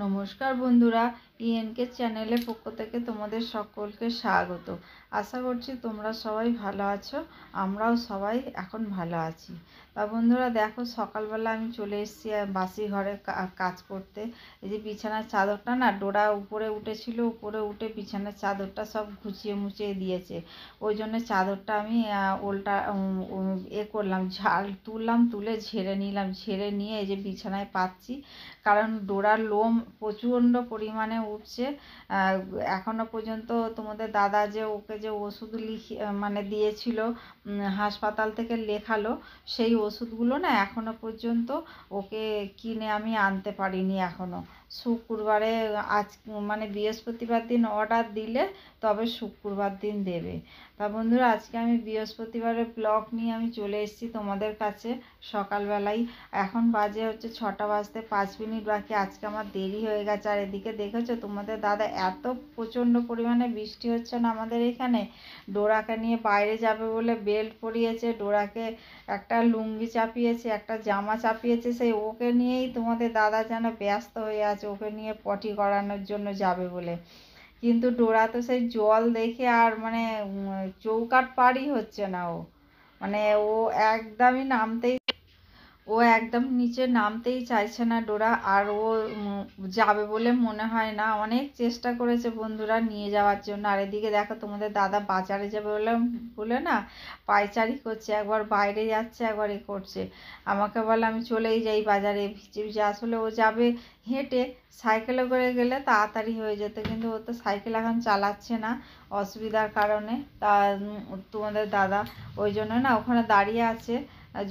নমস্কার বন্ধুরা, ইএনকে চ্যানেলের পক্ষ থেকে তোমাদের সকলকে স্বাগত। আশা করছি তোমরা সবাই ভালো আছো, আমরাও সবাই এখন ভালো আছি। তা বন্ধুরা দেখো, সকালবেলা আমি চলে এসেছি বাসি ঘরে কাজ করতে। এই যে বিছানার চাদরটা না ডোরা উপরে উঠেছিল, উপরে উঠে বিছানার চাদরটা সব ঘুচিয়ে মুচিয়ে দিয়েছে। ওই জন্য চাদরটা আমি উল্টা করলাম, তুললাম, তুলে ঝেড়ে নিলাম, ঝেড়ে নিয়ে এই যে বিছানায় পাচ্ছি। কারণ ডোরার লোম প্রচণ্ড পরিমাণে উঠছে। এখনো পর্যন্ত তোমাদের দাদা যে ওকে যে ওষুধ দিয়েছিল, হাসপাতাল থেকে লেখালো, সেই ওষুধগুলো না এখনো পর্যন্ত ওকে কিনে আমি আনতে পারিনি এখনো। শুক্রবারে আজ বৃহস্পতিবার দিন অর্ডার দিলে তবে শুক্রবার দিন দেবে। তা বন্ধুরা, আজকে আমি বৃহস্পতিবারের ব্লগ নিয়ে আমি চলে এসেছি তোমাদের কাছে সকালবেলায়। এখন বাজে হচ্ছে 6টা বাজতে 5 মিনিট বাকি। আজকে আমার দেরি হয়ে গেছে। আর এদিকে দেখেছো তোমাদের দাদা, এত প্রচণ্ড পরিমাণে বৃষ্টি হচ্ছে না আমাদের এখানে। ডোরাকে নিয়ে বাইরে যাবে বলে বেল্ট পরিয়েছে, ডোরাকে একটা লুঙ্গি চাপিয়েছে, একটা জামা চাপিয়েছে, সেই ওকে নিয়েই তোমাদের দাদা যেন ব্যস্ত হয়ে আছে, ওকে নিয়ে পটি করানোর জন্য যাবে বলে। কিন্তু ডোরা তো সেই জল দেখে আর চৌকাঠ পারই হচ্ছে না। ও একদমই একদম নিচে নামতেই চাইছে না ডোরা। আর যাবে বলে মনে হয় না। অনেক চেষ্টা করেছে বন্ধুরা নিয়ে যাওয়ার জন্য। আর এদিকে দেখো তোমাদের দাদা বাজারে যাবে বলে না পায়চারি করছে, একবার বাইরে যাচ্ছে, একবার করছে। আমাকে বলে আমি চলেই যাই বাজারে, ভিজে ভিজে। আসলে ও যাবে হেঁটে, সাইকেলে করে গেলে তাড়াতাড়ি হয়ে যেত, কিন্তু ও তো সাইকেল এখন চালাচ্ছে না অসুবিধার কারণে। তা তোমাদের দাদা ওই জন্য না ওখানে দাঁড়িয়ে আছে।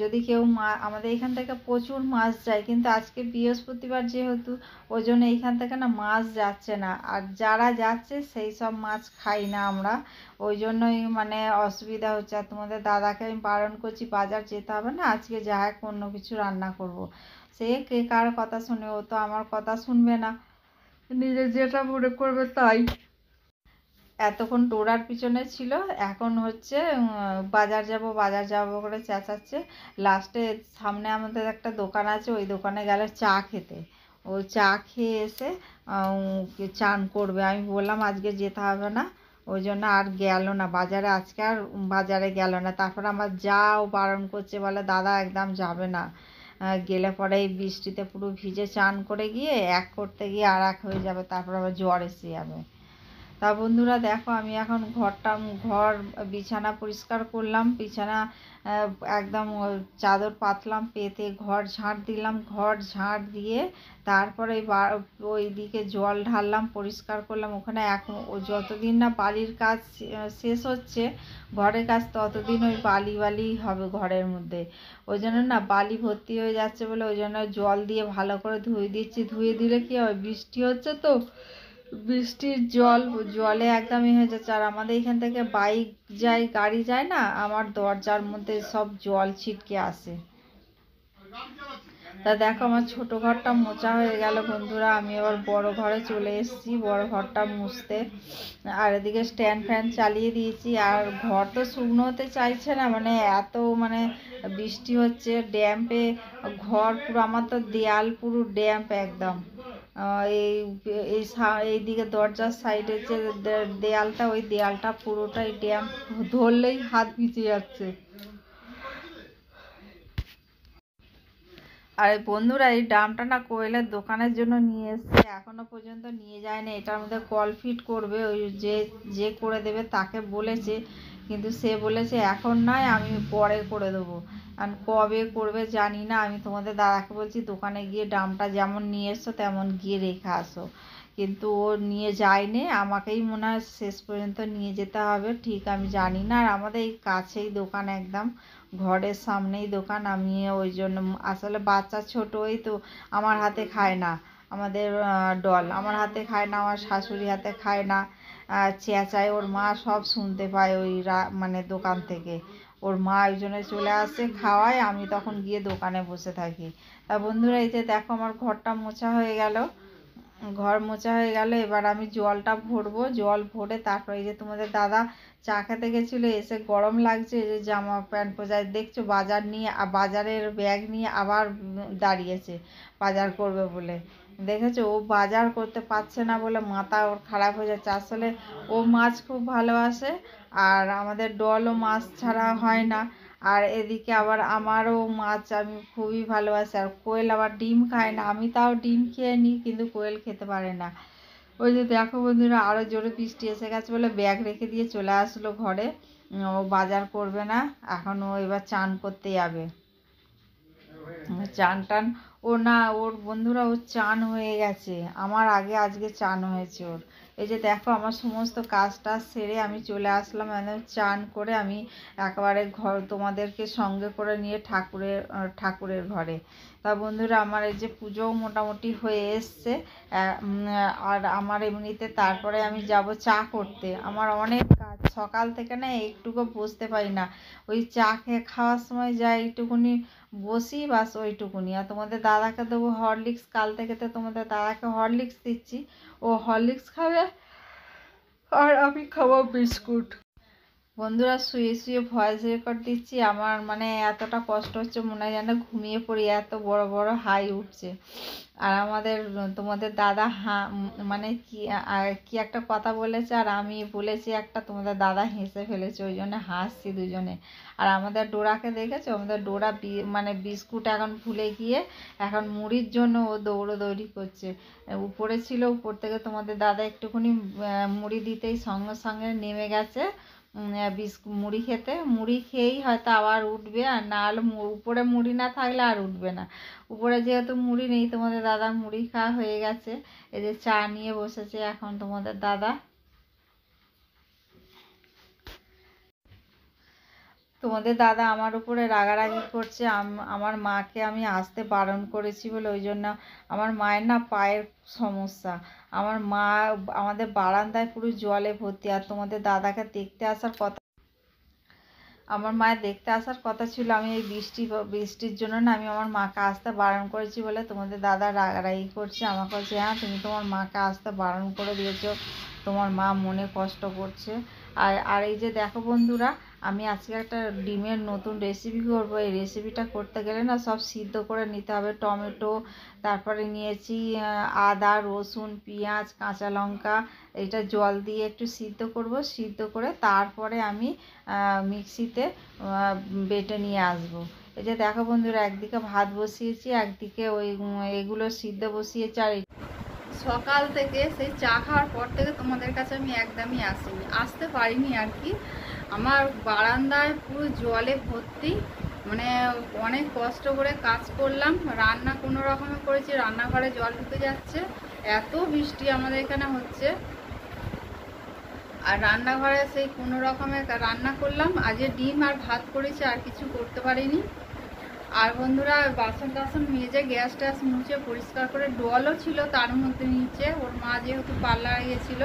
যদি কেউ আমাদের এখান থেকে প্রচুর মাছ যায়, কিন্তু আজকে বৃহস্পতিবার যেহেতু ওই জন্য এইখান থেকে না মাছ যাচ্ছে না। আর যারা যাচ্ছে সেই সব মাছ খাই না আমরা, ওই জন্যই অসুবিধা হচ্ছে। আর তোমাদের দাদাকে আমি বারণ করছি বাজার যেতে হবে না, আজকে যা হোক অন্য কিছু রান্না করব। সে কে কার কথা শুনে, ও তো আমার কথা শুনবে না, নিজে যেটা মনে করবে তাই। এতক্ষণ ডোরার পিছনে ছিল, এখন হচ্ছে বাজার যাব করে চেঁচাচ্ছে। লাস্টে সামনে আমাদের একটা দোকান আছে, ওই দোকানে গেলে চা খেতে। ও চা খেয়ে এসে চান করবে। আমি বললাম আজকে যেতে হবে না, ওই জন্য আর গেল না বাজারে। আজকে আর বাজারে গেল না। তারপর আমার যাও বারণ করছে, বলে দাদা একদম যাবে না, গেলে পরে এই বৃষ্টিতে পুরো ভিজে চান করে গিয়ে এক করতে গিয়ে আর এক হয়ে যাবে, তারপর আবার জ্বর এসে যাবে। তা বন্ধুরা দেখো, আমি এখন ঘর বিছানা পরিষ্কার করলাম, বিছানা একদম চাদর পাতলাম, পেতে ঘর ঝাঁট দিলাম, ঘর ঝাঁট দিয়ে তারপরে ওই দিকে জল ঢাললাম, পরিষ্কার করলাম। ওখানে এখন যতদিন না বালির কাজ শেষ হচ্ছে ঘরের কাজ, ততদিন ওই বালি হবে ঘরের মধ্যে। ওই জন্য না বালি ভর্তি হয়ে যাচ্ছে বলে ওই জন্য জল দিয়ে ভালো করে ধুয়ে দিচ্ছি। ধুয়ে দিলে কি হবে, বৃষ্টি হচ্ছে তো, বৃষ্টির জলে একদমই হয়ে যাচ্ছে। আর আমাদের এখান থেকে বাইক যায়, গাড়ি যায় না, আমার দরজার মধ্যে সব জল ছিটকে আসে। তা দেখো, আমার ছোট ঘরটা মোছা হয়ে গেল বন্ধুরা। আমি এবার বড় ঘরে চলে এসেছি, বড় ঘরটা মুছতে। আর এদিকে স্ট্যান্ড ফ্যান চালিয়ে দিয়েছি। আর ঘর তো শুকনো হতে চাইছে না, এত বৃষ্টি হচ্ছে। ড্যাম্পে ঘর পুরো, আমার তো দেয়াল পুরো ড্যাম্প একদম। এই এইদিকে দরজার সাইডের যে দেয়ালটা, ওই দেয়ালটা পুরোটাই ড্যাম্প, ধরলেই হাত ভিজে যাচ্ছে। আর বন্ধুরা, এই ড্রামটা না কোয়েলের দোকানের জন্য নিয়ে এসছে, এখনো পর্যন্ত নিয়ে যায়নি। এটার মধ্যে কল ফিট করবে, ওই যে করে দেবে তাকে বলেছে, কিন্তু সে বলেছে এখন নয়, আমি পরে করে দেবো। আর কবে করবে জানি না। আমি তোমাদের দাদাকে বলছি দোকানে গিয়ে ড্রামটা যেমন নিয়ে এসছো তেমন গিয়ে রেখে আসো, কিন্তু ও নিয়ে যায়নি। আমাকেই মনে হয় শেষ পর্যন্ত নিয়ে যেতে হবে, ঠিক আমি জানি না। আর আমাদের এই কাছেই দোকান, একদম ঘরের সামনেই দোকান। আমি ওই জন্য, আসলে বাচ্চা ছোটোই তো, আমার হাতে খায় না আমাদের ডল, আমার হাতে খায় না, আমার শাশুড়ি হাতে খায় না। চেঁচায়, ওর মা সব শুনতে পায় ওই দোকান থেকে। ওর মা ওই জন্য চলে আসে খাওয়ায়, আমি তখন গিয়ে দোকানে বসে থাকি। তা বন্ধুরা, এই যে দেখো আমার ঘরটা মোছা হয়ে গেল, ঘর মোছা হয়ে গেল। এবার আমি জলটা ভরবো, জল ভরে তারপর এই যে তোমাদের দাদা চা খেতে গেছিলো, এসে গরম লাগছে, এই যে জামা প্যান্ট পোজায় দেখছো, বাজারের ব্যাগ নিয়ে আবার দাঁড়িয়েছে বাজার করবে বলে। দেখেছো, ও বাজার করতে পারছে না বলে মাথা ওর খারাপ হয়ে যাচ্ছে। আসলে ও মাছ খুব ভালোবাসে, আর আমাদের ডলও মাছ ছাড়া হয় না। আর এদিকে আবার আমারও মাছ আমি খুবই ভালোবাসি। আর কোয়েল আবার ডিম খায় না, আমি তাও ডিম খেয়ে নিই, কিন্তু কোয়েল খেতে পারে না। ওই যে দেখো বন্ধুরা, আরও জোরে বৃষ্টি এসে গেছে বলে ব্যাগ রেখে দিয়ে চলে আসলো ঘরে। ও বাজার করবে না, এখন ও এবার চান করতে যাবে। চান টান ও না, ওর বন্ধুরা ওর চান হয়ে গেছে, আমার আগে আজকে চান হয়েছে ওর। এই যে দেখো, আমার সমস্ত কাজ টাজ সেরে আমি চলে আসলাম, একদম চান করে আমি একেবারে ঘর তোমাদেরকে সঙ্গে করে নিয়ে ঠাকুরের ঘরে। তা বন্ধুরা, আমার এই যে পুজোও মোটামুটি হয়ে এসছে। আর আমার এমনিতে তারপরে আমি যাব চা করতে। আমার অনেক কাজ, সকাল থেকে না একটুকু বসতে পারি না। ওই চা খেয়ে খাওয়ার সময় যা এইটুকুনি বসি, বাস ওইটুকুনি। আর তোমাদের দাদাকে দেবো হরলিক্স, কাল থেকে তো তোমাদের দাদাকে হরলিক্স দিচ্ছি, ও হরলিক্স খাবে আর আমি খাবো বিস্কুট। বন্ধুরা, শুয়ে শুয়ে ভয়েস রেকর্ড দিচ্ছি, আমার মানে এতটা কষ্ট হচ্ছে, মনে হয় যেন ঘুমিয়ে পড়ি, এত বড় বড় হাই উঠছে। আর তোমাদের দাদা মানে কি একটা কথা বলেছে, আর আমি বলেছি একটা, তোমাদের দাদা হেসে ফেলেছে, ওই জন্য হাসছি দুজনে। আর আমাদের ডোরাকে দেখেছো, আমাদের ডোরা মানে বিস্কুট এখন ভুলে গিয়ে এখন মুড়ির জন্য ও দৌড়োদৌড়ি করছে। উপরে ছিল, উপর থেকে তোমাদের দাদা একটুখানি মুড়ি দিতেই সঙ্গে সঙ্গে নেমে গেছে মুড়ি খেতে। মুড়ি খেয়েই হয়তো আবার উঠবে, আর না হলে উপরে মুড়ি না থাকলে আর উঠবে না। উপরে যেহেতু মুড়ি নেই, তোমাদের দাদা মুড়ি খাওয়া হয়ে গেছে। এই যে চা নিয়ে বসেছে এখন তোমাদের দাদা। তোমাদের দাদা আমার উপরে রাগারাগি করছে, আমার মাকে আমি আসতে বারণ করেছি বলে, ওই জন্য। আমার মায়ের না পায়ের সমস্যা, আমার মা আমাদের বারান্দায় পুরো জলে ভর্তি। আর তোমাদের দাদাকে দেখতে আসার কথা, আমার মায়ের দেখতে আসার কথা ছিল, আমি এই বৃষ্টির জন্য না আমি আমার মাকে আসতে বারণ করেছি বলে তোমাদের দাদা রাগারাগি করছে। আমাকে বলছে, হ্যাঁ তুমি তোমার মাকে আসতে বারণ করে দিয়েছো, তোমার মা মনে কষ্ট করছে। আর এই যে দেখো বন্ধুরা, আমি আজকে একটা ডিমের নতুন রেসিপি করবো। এই রেসিপিটা করতে গেলে না সব সিদ্ধ করে নিতে হবে। টমেটো, তারপরে নিয়েছি আদা, রসুন, পেঁয়াজ, কাঁচা লঙ্কা, এটা জল দিয়ে একটু সিদ্ধ করব। সিদ্ধ করে তারপরে আমি মিক্সিতে বেটে নিয়ে আসবো। এই যে দেখো বন্ধুরা, একদিকে ভাত বসিয়েছি, একদিকে ওই এগুলো সিদ্ধ বসিয়েছি। আর সকাল থেকে সেই চা খাওয়ার পর থেকে তোমাদের কাছে আমি একদমই আসতে পারিনি আর কি। আমার বারান্দায় পুরো জলে ভর্তি, মানে অনেক কষ্ট করে কাজ করলাম, রান্না কোনো রকমে করেছি, রান্নাঘরে জল ঢুকে যাচ্ছে, এত বৃষ্টি আমাদের এখানে হচ্ছে। আর রান্নাঘরে সেই কোনো রকমে রান্না করলাম, আজকে ডিম আর ভাত করেছি, আর কিছু করতে পারিনি। আর বন্ধুরা, বাসন টাসন মেজে গ্যাস ট্যাস মুছে পরিষ্কার করে, ডলও ছিল তার মধ্যে নিচে। ওর মা যেহেতু পার্লারে গিয়েছিল,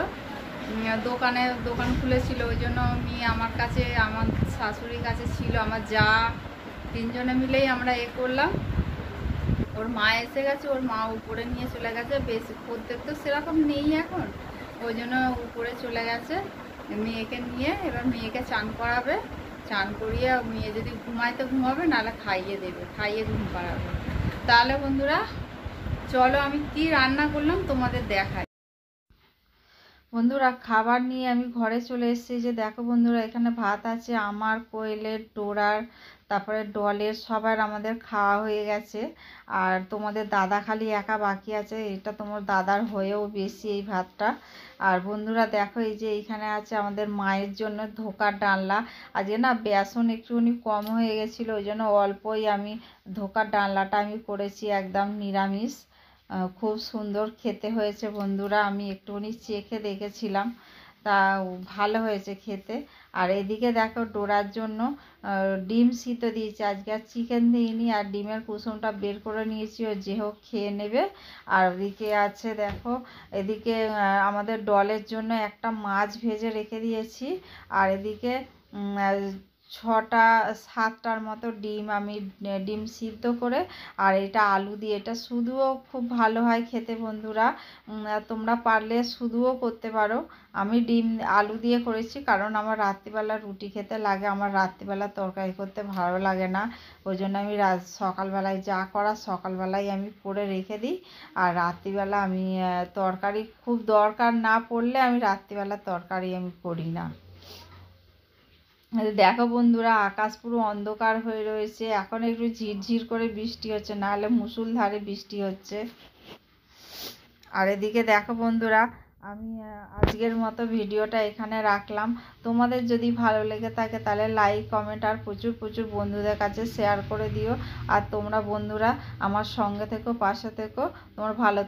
দোকান খুলেছিল, ওই জন্য আমার কাছে, আমার শাশুড়ির কাছে ছিল, আমার যা, তিনজনে মিলেই আমরা করলাম। ওর মা এসে গেছে, ওর মা উপরে নিয়ে চলে গেছে, বেশি খদ্দের তো সেরকম নেই এখন, ওই জন্য উপরে চলে গেছে মেয়েকে নিয়ে। এবার মেয়েকে চান করাবে, চান করিয়ে মেয়ে যদি ঘুমায় তো ঘুমাবে, নাহলে খাইয়ে দেবে, খাইয়ে ঘুম পাড়াবে। তাহলে বন্ধুরা চলো, আমি কি রান্না করলাম তোমাদের দেখাই। বন্ধুরা, খাবার নিয়ে আমি ঘরে চলে এসেছি। যে দেখো বন্ধুরা, এখানে ভাত আছে, আমার, কোয়েলের, ডোরার, তারপরে ডলের, সবার আমাদের খাওয়া হয়ে গেছে। আর তোমাদের দাদা খালি একা বাকি আছে, এটা তোমার দাদার হয়েও বেশি এই ভাতটা। আর বন্ধুরা দেখো, এই যে এইখানে আছে আমাদের মায়ের জন্য ধোকার ডালনা। আজকে না বেসন একটুখানি কম হয়ে গেছিলো, ওই জন্য অল্পই আমি ধোকার ডালনাটা আমি করেছি, একদম নিরামিষ। খুব সুন্দর খেতে হয়েছে বন্ধুরা, আমি একটুখানি চেখে দেখেছিলাম, তা ভালো হয়েছে খেতে। আর এদিকে দেখো, ডোরার জন্য ডিম সিদ্ধ দিয়েছি, আজকে আর চিকেন দিইনি, আর ডিমের কুসুমটা বের করে নিয়েছি, ও যে হোক খেয়ে নেবে। আর ওদিকে আছে দেখো, এদিকে আমাদের ডলের জন্য একটা মাছ ভেজে রেখে দিয়েছি। আর এদিকে 6টা 7টার মতো ডিম আমি ডিম সিদ্ধ করে, আর এটা আলু দিয়ে, এটা শুধুও খুব ভালো হয় খেতে বন্ধুরা। তোমরা পারলে শুধুও করতে পারো। আমি ডিম আলু দিয়ে করেছি, কারণ আমার রাত্রিবেলা রুটি খেতে লাগে, আমার রাত্রিবেলা তরকারি করতে ভালো লাগে না। ওই জন্য আমি সকালবেলায় যা করার সকালবেলায় আমি করে রেখে দিই। আর রাত্রিবেলা আমি তরকারি খুব দরকার না পড়লে আমি রাত্রিবেলা তরকারি আমি করি না। দেখো বন্ধুরা, আকাশ পুরো অন্ধকার হয়ে রয়েছে, এখন একটু ঝিরঝির করে বৃষ্টি হচ্ছে, নাহলে মুষলধারে বৃষ্টি হচ্ছে। আর এদিকে দেখো বন্ধুরা, আমি আজকের মতো ভিডিওটা এখানে রাখলাম। তোমাদের যদি ভালো লেগে থাকে তাহলে লাইক কমেন্ট আর প্রচুর প্রচুর বন্ধুদের কাছে শেয়ার করে দিও। আর তোমরা বন্ধুরা আমার সঙ্গে থেকো, পাশে থেকো, তোমার ভালো